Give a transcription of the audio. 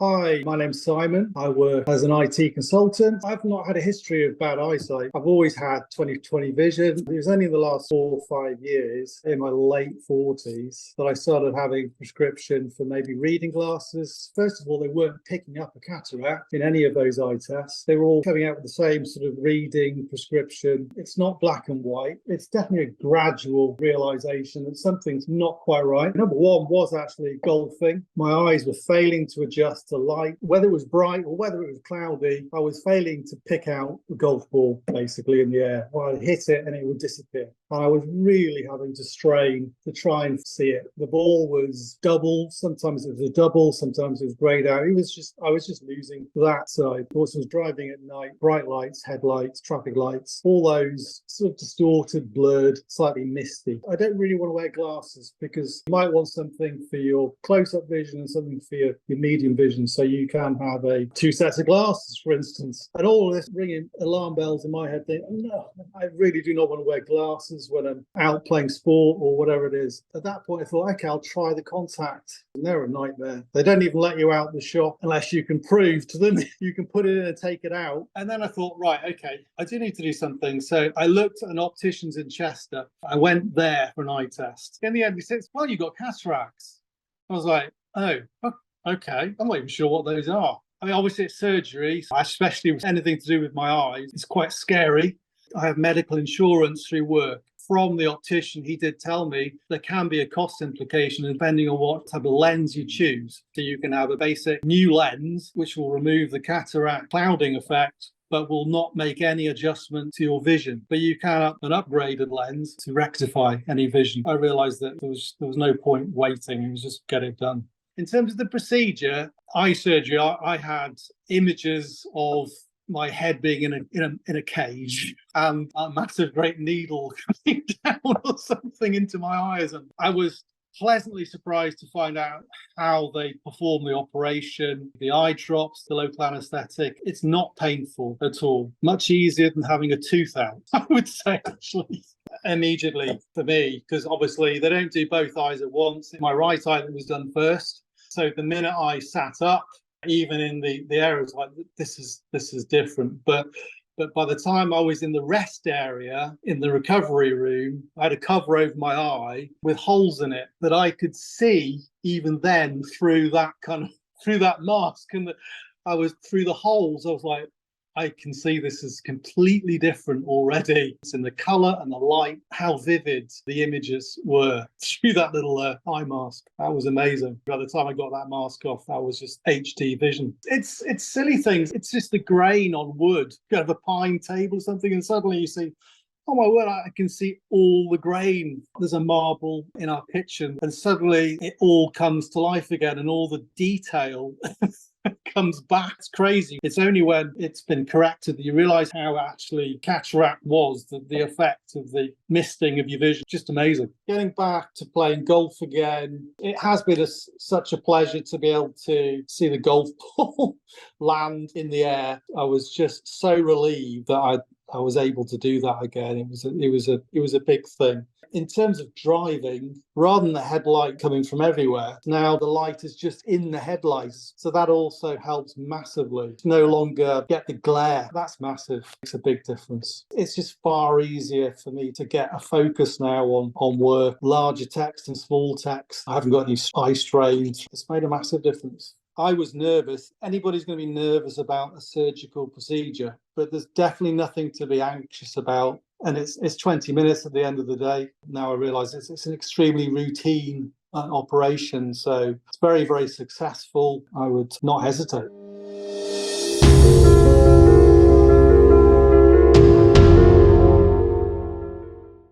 Hi, my name's Simon. I work as an IT consultant. I've not had a history of bad eyesight. I've always had 20/20 vision. It was only in the last 4 or 5 years, in my late 40s, that I started having prescription for maybe reading glasses. First of all, they weren't picking up a cataract in any of those eye tests. They were all coming out with the same sort of reading prescription. It's not black and white. It's definitely a gradual realization that something's not quite right. Number one was actually golfing. My eyes were failing to adjust to light, whether it was bright or whether it was cloudy. I was failing to pick out the golf ball basically in the air. Well, I'd hit it and it would disappear. And I was really having to strain to try and see it. The ball was double, sometimes it was a double, sometimes it was grayed out. I was just losing that side. Of course, I was driving at night, bright lights, headlights, traffic lights, all those sort of distorted, blurred, slightly misty. I don't really want to wear glasses because you might want something for your close-up vision and something for your medium vision. So you can have two sets of glasses, for instance. And all of this ringing alarm bells in my head, thinking, no, I really do not want to wear glasses when I'm out playing sport or whatever it is. At that point, I thought, okay, I'll try the contact. And they're a nightmare. They don't even let you out the shop unless you can prove to them you can put it in and take it out. And then I thought, right, okay, I do need to do something. So I looked at an optician's in Chester. I went there for an eye test. In the end, he says, well, you got cataracts. I was like, oh, okay, I'm not even sure what those are. I mean, obviously it's surgery, especially with anything to do with my eyes. It's quite scary. I have medical insurance through work. From the optician, he did tell me there can be a cost implication depending on what type of lens you choose. So you can have a basic new lens, which will remove the cataract clouding effect, but will not make any adjustment to your vision. But you can have an upgraded lens to rectify any vision. I realized that there was no point waiting. It was just get it done. In terms of the procedure, eye surgery, I had images of my head being in a cage and a massive great needle coming down or something into my eyes. And I was pleasantly surprised to find out how they perform the operation, the eye drops, the local anesthetic. It's not painful at all. Much easier than having a tooth out, I would say, actually. Immediately for me, because obviously they don't do both eyes at once. My right eye that was done first. So the minute I sat up, even in the areas like this is different. But by the time I was in the rest area in the recovery room, I had a cover over my eye with holes in it that I could see even then through that mask. And I was through the holes. I was like, I can see this is completely different already. It's in the colour and the light, how vivid the images were through that little eye mask. That was amazing. By the time I got that mask off, that was just HD vision. It's silly things. It's just the grain on wood. You have a pine table or something, and suddenly you see, oh my word, I can see all the grain. There's a marble in our kitchen, and suddenly it all comes to life again, and all the detail comes back. It's crazy. It's only when it's been corrected that you realize how actually cataract was, the effect of the misting of your vision. Just amazing. Getting back to playing golf again, it has been such a pleasure to be able to see the golf ball land in the air. I was just so relieved that I was able to do that again. It was a big thing. In terms of driving, rather than the headlight coming from everywhere, now the light is just in the headlights. So that also helps massively. No longer get the glare. That's massive. It's a big difference. It's just far easier for me to get a focus now on work, larger text and small text. I haven't got any eye strains. It's made a massive difference. I was nervous. Anybody's going to be nervous about a surgical procedure, but there's definitely nothing to be anxious about. And it's 20 minutes at the end of the day. Now I realise it's an extremely routine operation. So it's very, very successful. I would not hesitate.